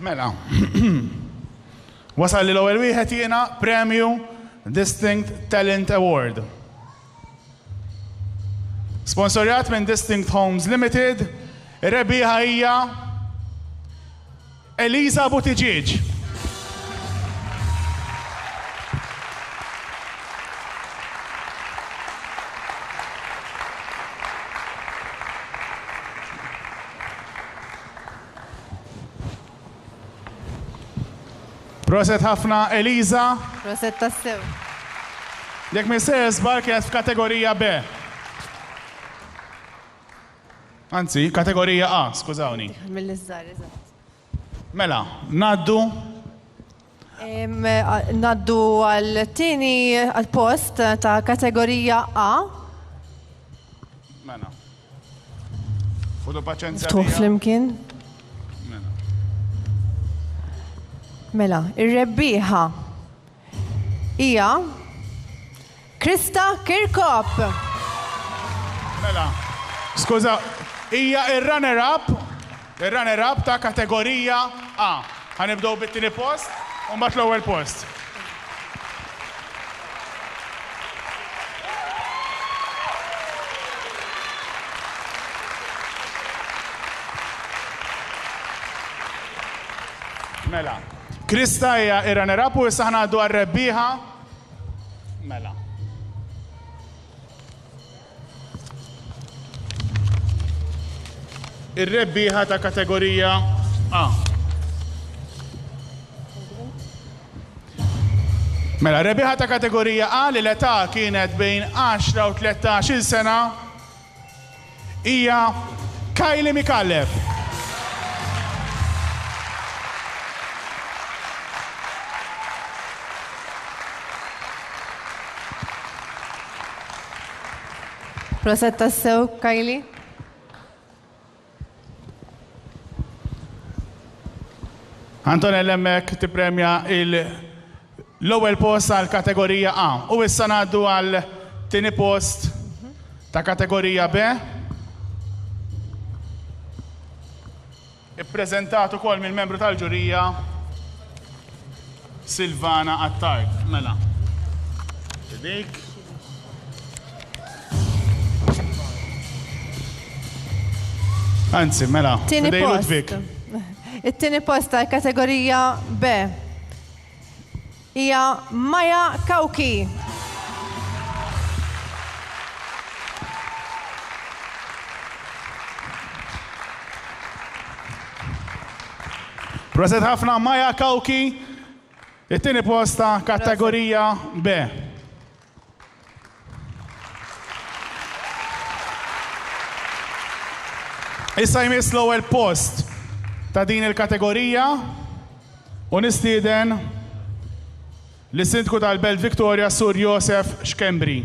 Mela. Wasal li l-ewwel wieħed jiena premju Distinct Talent Award. Sponsorjat minn Distinct Homes Limited, ir-rebbieħa hija Eliza Buttigieg. Proset ħafna Eliza. Proset tassew. Jekk mi sesbar kienet f'kategorija B. Anzi, kategorija A, skużawni. Mill-iżżar, eżatt. Mela, naddu. Naddu għal-tieni għal-post ta' kategorija A. Mela. Fudu paċenzja. Tuħ flimkien. Mela, ir-rebbieħa hija Krista Kirkop. Mela, skuża, hija ir-runner-up ta' kategorija A. Ħanibdew bit-tieni post u mbagħad l-ewwel post. Mela, Krista hija ir-runner-up u issa ħnaddu għar-rebbieħa. Mela. Ir-rebbieħa ta' kategorija A. Mela, rebbieħa ta' kategorija A li l-età kienet bejn 10 u 13 sena hija Kylie Micallef. Proset tassew, Kylie. Antonella hemmhekk tippremja l-ewwel post għal kategorija A. U issa ngħaddu għal tieni post ta' kategorija B. Ippreżentat ukoll mill-membru tal-ġurija Silvana Attard. Mela. Dik. Anzi, mela. Tieni post. It-tieni post tal-kategorija B hija Maja Kawki. Proset ħafna Maja Kawki. It-tieni post ta' kategorija B. Issa jmiss l-ewwel post ta' din il-kategorija u nistieden l-Sindku tal-Belt Victoria Sur Josef Xkembri.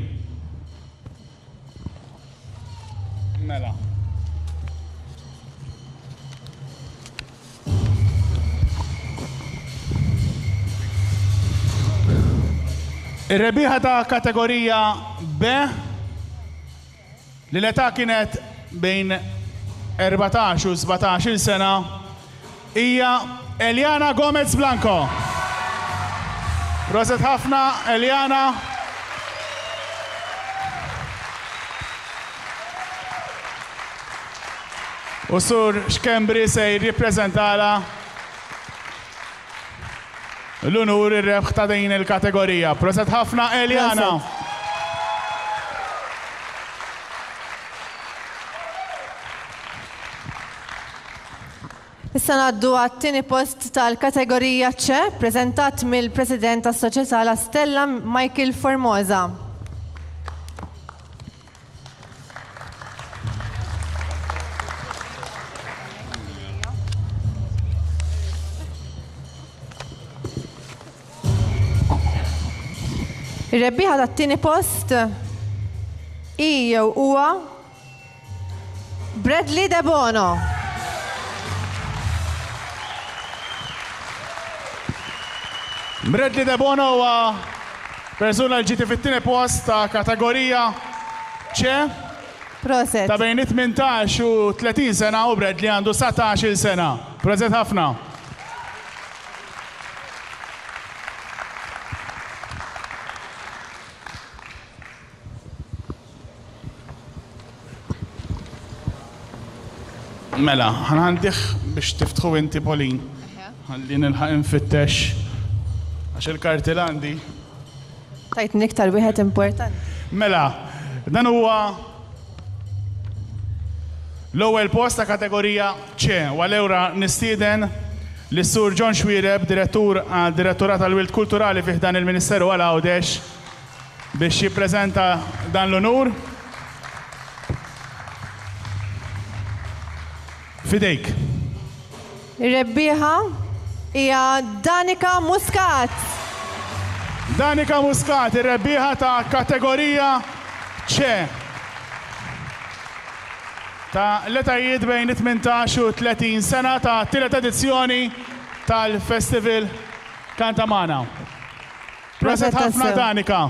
Mela. Ir-rebbieħa ta' kategorija B li l-età kienet bejn 14 u 17 sena hija Eliana Gomez Blanco. Proset ħafna, Eliana. U Sur Xkembri se jirrippreżentala l-unur ir-rebħ ta' din il-kategorija. Proset ħafna, Eliana. Issa ngħaddu għat-tieni post tal-kategorija C, preżentat mill-President tas-Soċjetà La Stella Michael Formosa. Ir-rebbieħa tat-tieni post hija huwa Bradley De Bono. Bradley De Bono huwa persuna li ġieti fit-tieni post ta' kategorija C. Proset. Ta' bejn 18 u 30 sena u Bradley għandu 17 sena. Proset ħafna. Mela, ħanħandiħ biex tiftħu inti Pauline. Ħalli nilħaq infittex. Għax il-karti għandi. Tajt niktar wieħed importanti. Mela, dan huwa l-ewwel post ta' kategorija C, u għal-ewra nistieden l-Sur John Xwireb, diretturat tal-Wilt Kulturali fih dan il-Ministeru għal-Għawdex biex jippreżenta dan l-onur. Fidejk. Ir-rebbieħa hija Danica Muscat. Danica Muscat, ir-rebbieħa ta' kategorija C. Ta' l-etajiet bejn 18 u 30 sena ta' tielet edizzjoni tal-Festival Kantamana. Proset ħafna Danica.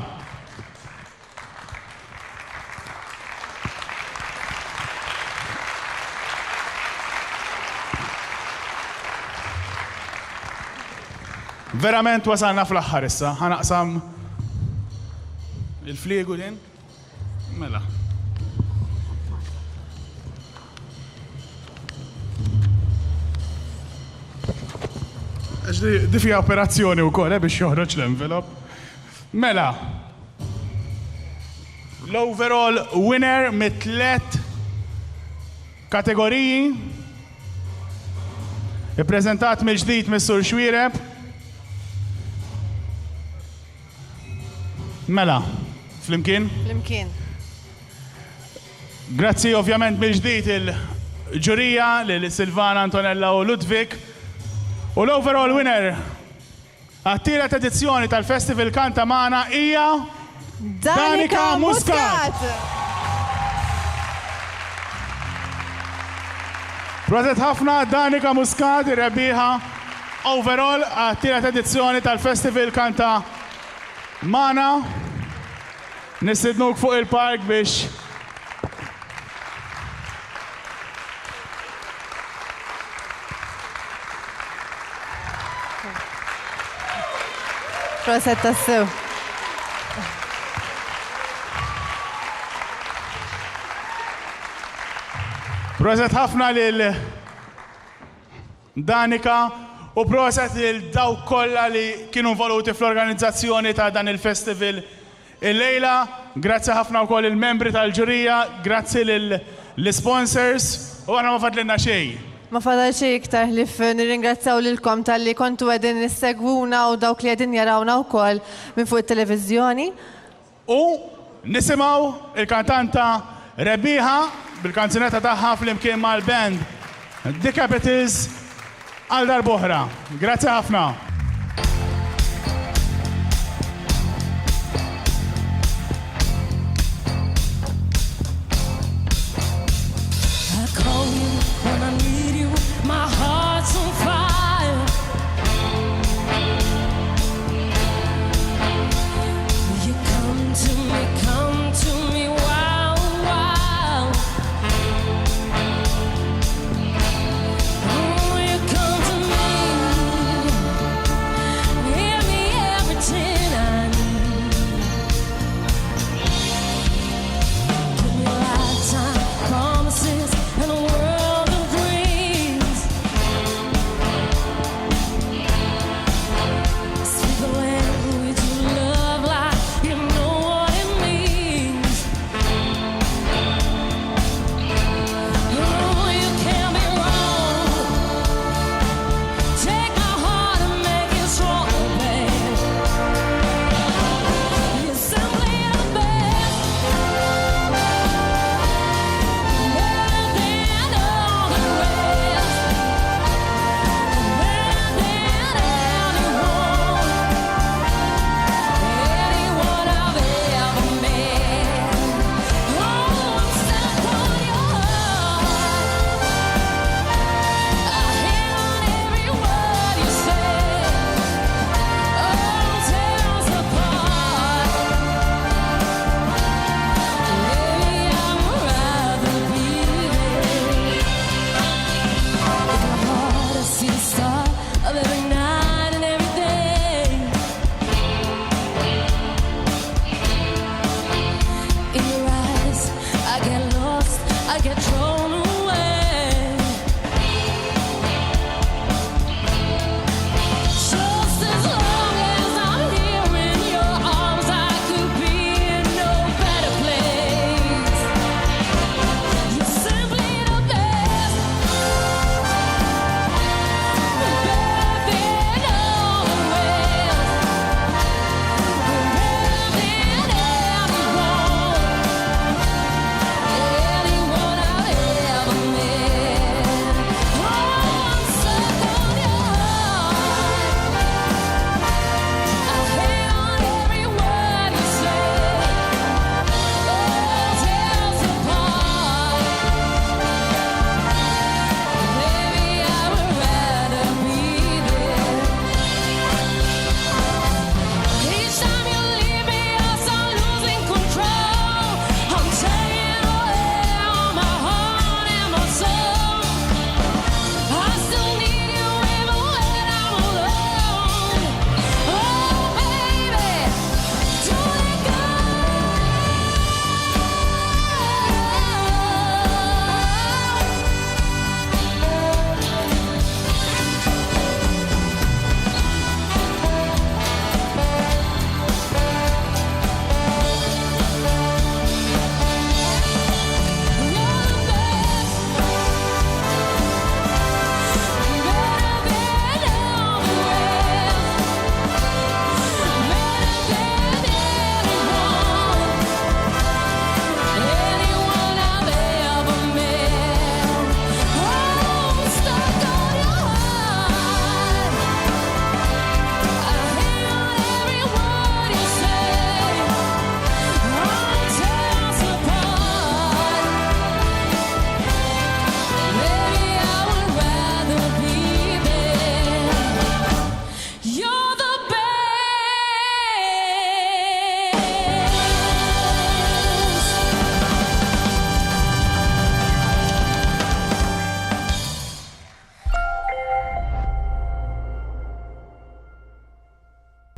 Verament wasalna fl-aħħar issa, ħanaqsam il-fliegu din. Mela. Di fija operazzjoni wkoll biex joħroġ l-envelop. Mela. L-overall winner mit-tlet kategoriji. Ippreżentat mill-ġdid mis-Sur Xwireb. Mela, flimkien? Flimkien. Grazzi ovvjament mill-ġdid il-ġurija lil Silvana, Antonella u Ludwig. U l-overall winner għat-tielet edizzjoni tal-Festival Kantamana hija Danica Muscat. Proset ħafna Danica Muscat, ir-rebbieħa overall għat-tielet edizzjoni tal-Festival Kantamana. Nistidnuk fuq il-park biex Proset tassew. Proset ħafna lil Danica u proset lil dawk kollha li kienu involuti fl-organizzazzjoni ta' dan il-festival il-lejla. Grazzi ħafna wkoll il-membri tal-ġurija, grazzi lill-sponsors u għana ma fadlinna xejn. Ma fadal xej iktar li nirringrazzjaw lilkom tal-li kontu għedin nissegwuna u dawk li għedin jarawna wkoll minn fuq it-televiżjoni. U nisimaw il-kantanta rebbieħa bil-kanzunetta tagħha fl-imkien mal-band The Capitals għal darbohra. Grazzi ħafna.